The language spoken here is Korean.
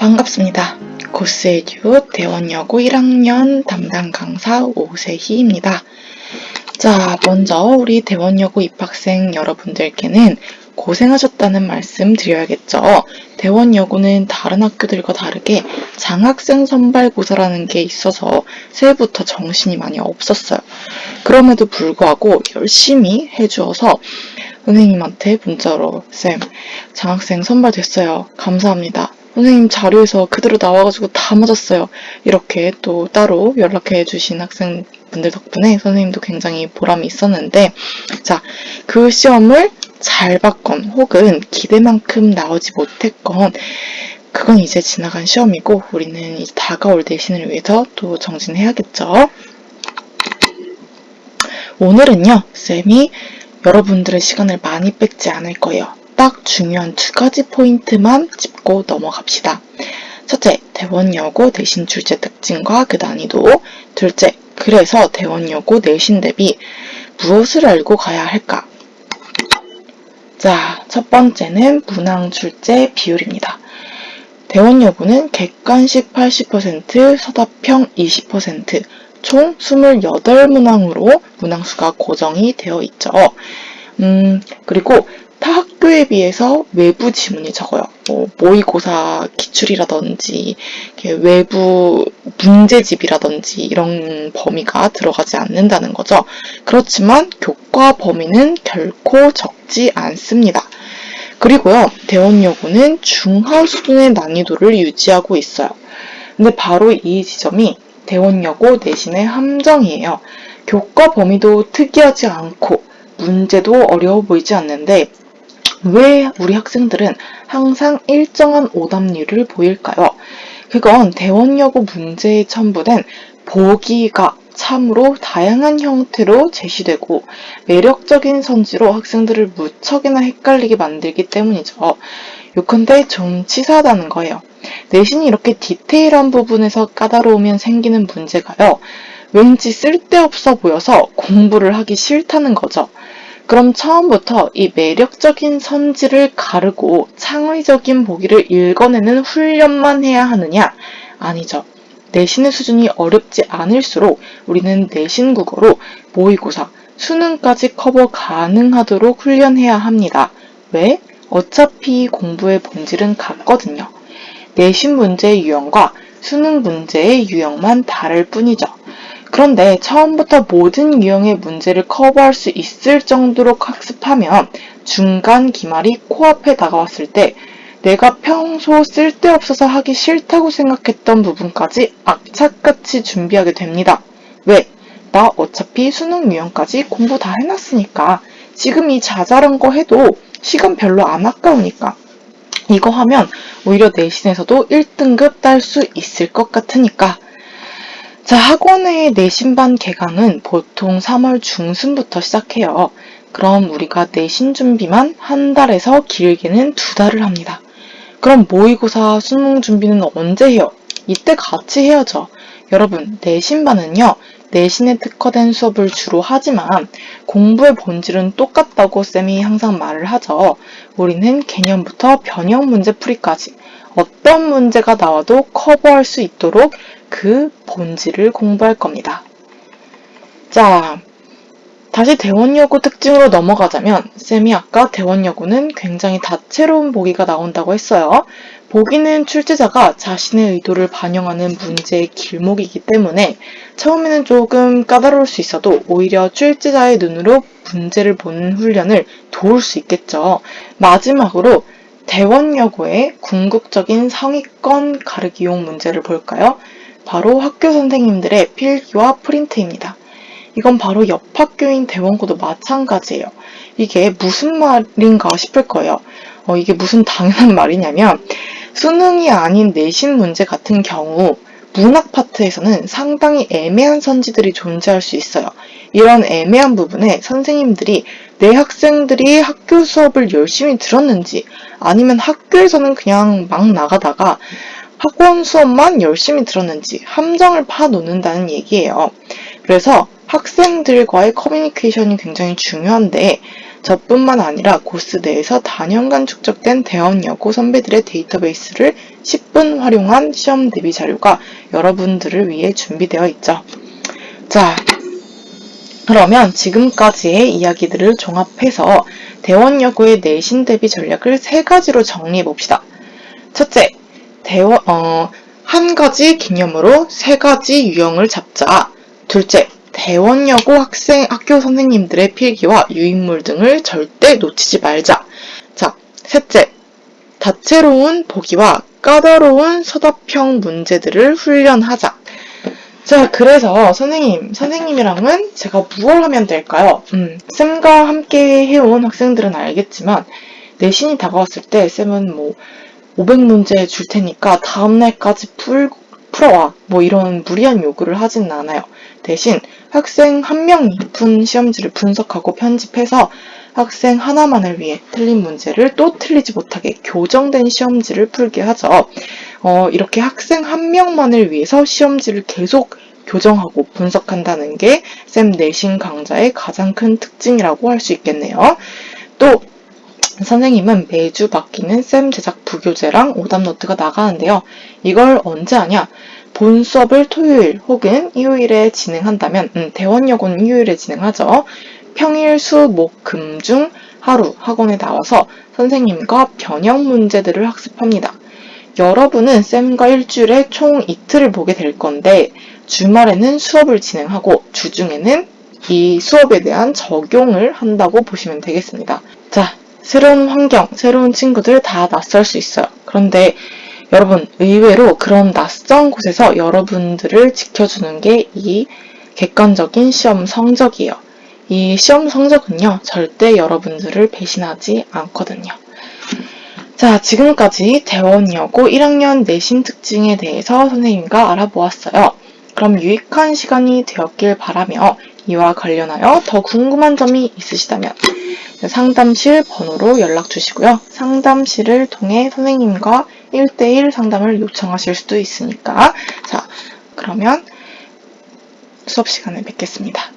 반갑습니다. 고스에듀 대원여고 1학년 담당 강사 오세희입니다. 자, 먼저 우리 대원여고 입학생 여러분들께는 고생하셨다는 말씀 드려야겠죠. 대원여고는 다른 학교들과 다르게 장학생 선발고사라는 게 있어서 새해부터 정신이 많이 없었어요. 그럼에도 불구하고 열심히 해주어서 선생님한테 문자로 쌤, 장학생 선발됐어요. 감사합니다. 선생님 자료에서 그대로 나와가지고 다 맞았어요. 이렇게 또 따로 연락해 주신 학생분들 덕분에 선생님도 굉장히 보람이 있었는데, 자, 그 시험을 잘 봤건 혹은 기대만큼 나오지 못했건 그건 이제 지나간 시험이고 우리는 이제 다가올 내신을 위해서 또 정진해야겠죠. 오늘은요, 쌤이 여러분들의 시간을 많이 뺏지 않을 거예요. 딱 중요한 2가지 포인트만 짚고 넘어갑시다. 첫째, 대원여고 내신 출제 특징과 그 난이도. 둘째, 그래서 대원여고 내신 대비 무엇을 알고 가야 할까? 자, 첫 번째는 문항 출제 비율입니다. 대원여고는 객관식 80%, 서답형 20%, 총 28문항으로 문항수가 고정이 되어 있죠. 그리고 타 학교에 비해서 외부 지문이 적어요. 모의고사 기출이라든지 외부 문제집이라든지 이런 범위가 들어가지 않는다는 거죠. 그렇지만 교과 범위는 결코 적지 않습니다. 그리고요, 대원여고는 중하 수준의 난이도를 유지하고 있어요. 근데 바로 이 지점이 대원여고 내신의 함정이에요. 교과 범위도 특이하지 않고 문제도 어려워 보이지 않는데 왜 우리 학생들은 항상 일정한 오답률을 보일까요? 그건 대원여고 문제에 첨부된 보기가 참으로 다양한 형태로 제시되고 매력적인 선지로 학생들을 무척이나 헷갈리게 만들기 때문이죠. 요컨대 좀 치사하다는 거예요. 내신이 이렇게 디테일한 부분에서 까다로우면 생기는 문제가요. 왠지 쓸데없어 보여서 공부를 하기 싫다는 거죠. 그럼 처음부터 이 매력적인 선지를 가르고 창의적인 보기를 읽어내는 훈련만 해야 하느냐? 아니죠. 내신의 수준이 어렵지 않을수록 우리는 내신 국어로 모의고사, 수능까지 커버 가능하도록 훈련해야 합니다. 왜? 어차피 공부의 본질은 같거든요. 내신 문제의 유형과 수능 문제의 유형만 다를 뿐이죠. 그런데 처음부터 모든 유형의 문제를 커버할 수 있을 정도로 학습하면 중간 기말이 코앞에 다가왔을 때 내가 평소 쓸데없어서 하기 싫다고 생각했던 부분까지 악착같이 준비하게 됩니다. 왜? 나 어차피 수능 유형까지 공부 다 해놨으니까 지금 이 자잘한 거 해도 시간 별로 안 아까우니까 이거 하면 오히려 내신에서도 1등급 딸 수 있을 것 같으니까. 자, 학원의 내신반 개강은 보통 3월 중순부터 시작해요. 그럼 우리가 내신 준비만 한 달에서 길게는 2달을 합니다. 그럼 모의고사, 수능 준비는 언제 해요? 이때 같이 해야죠. 여러분, 내신반은요, 내신에 특화된 수업을 주로 하지만 공부의 본질은 똑같다고 쌤이 항상 말을 하죠. 우리는 개념부터 변형 문제 풀이까지 어떤 문제가 나와도 커버할 수 있도록 그 본질을 공부할 겁니다. 자, 다시 대원여고 특징으로 넘어가자면 쌤이 아까 대원여고는 굉장히 다채로운 보기가 나온다고 했어요. 보기는 출제자가 자신의 의도를 반영하는 문제의 길목이기 때문에 처음에는 조금 까다로울 수 있어도 오히려 출제자의 눈으로 문제를 보는 훈련을 도울 수 있겠죠. 마지막으로 대원여고의 궁극적인 상위권 가르기용 문제를 볼까요? 바로 학교 선생님들의 필기와 프린트입니다. 이건 바로 옆 학교인 대원고도 마찬가지예요. 이게 무슨 말인가 싶을 거예요. 이게 무슨 당연한 말이냐면 수능이 아닌 내신 문제 같은 경우 문학 파트에서는 상당히 애매한 선지들이 존재할 수 있어요. 이런 애매한 부분에 선생님들이 내 학생들이 학교 수업을 열심히 들었는지 아니면 학교에서는 그냥 막 나가다가 학원 수업만 열심히 들었는지 함정을 파놓는다는 얘기예요. 그래서 학생들과의 커뮤니케이션이 굉장히 중요한데 저뿐만 아니라 고스 내에서 단연간 축적된 대원여고 선배들의 데이터베이스를 10분 활용한 시험 대비 자료가 여러분들을 위해 준비되어 있죠. 자, 그러면 지금까지의 이야기들을 종합해서 대원여고의 내신 대비 전략을 3가지로 정리해 봅시다. 첫째, 한 가지 개념으로 3가지 유형을 잡자. 둘째, 대원여고 학교 선생님들의 필기와 유인물 등을 절대 놓치지 말자. 자, 셋째, 다채로운 보기와 까다로운 서답형 문제들을 훈련하자. 자, 그래서 선생님이랑은 제가 무엇을 하면 될까요? 쌤과 함께 해온 학생들은 알겠지만 내신이 다가왔을 때 쌤은 500문제 줄 테니까 다음날까지 풀어와. 이런 무리한 요구를 하진 않아요. 대신 학생 한 명이 푼 시험지를 분석하고 편집해서 학생 하나만을 위해 틀린 문제를 또 틀리지 못하게 교정된 시험지를 풀게 하죠. 이렇게 학생 한 명만을 위해서 시험지를 계속 교정하고 분석한다는 게 쌤 내신 강좌의 가장 큰 특징이라고 할 수 있겠네요. 또 선생님은 매주 바뀌는 쌤 제작 부교재랑 오답노트가 나가는데요. 이걸 언제 하냐? 본 수업을 토요일 혹은 일요일에 진행한다면 대원여고는 일요일에 진행하죠. 평일, 수, 목, 금 중 하루 학원에 나와서 선생님과 변형 문제들을 학습합니다. 여러분은 쌤과 일주일에 총 이틀을 보게 될 건데 주말에는 수업을 진행하고 주중에는 이 수업에 대한 적용을 한다고 보시면 되겠습니다. 자, 새로운 환경, 새로운 친구들 다 낯설 수 있어요. 그런데 여러분, 의외로 그런 낯선 곳에서 여러분들을 지켜주는 게 이 객관적인 시험 성적이에요. 이 시험 성적은요, 절대 여러분들을 배신하지 않거든요. 자, 지금까지 대원여고 1학년 내신 특징에 대해서 선생님과 알아보았어요. 그럼 유익한 시간이 되었길 바라며 이와 관련하여 더 궁금한 점이 있으시다면 상담실 번호로 연락 주시고요. 상담실을 통해 선생님과 1대1 상담을 요청하실 수도 있으니까 자, 그러면 수업 시간에 뵙겠습니다.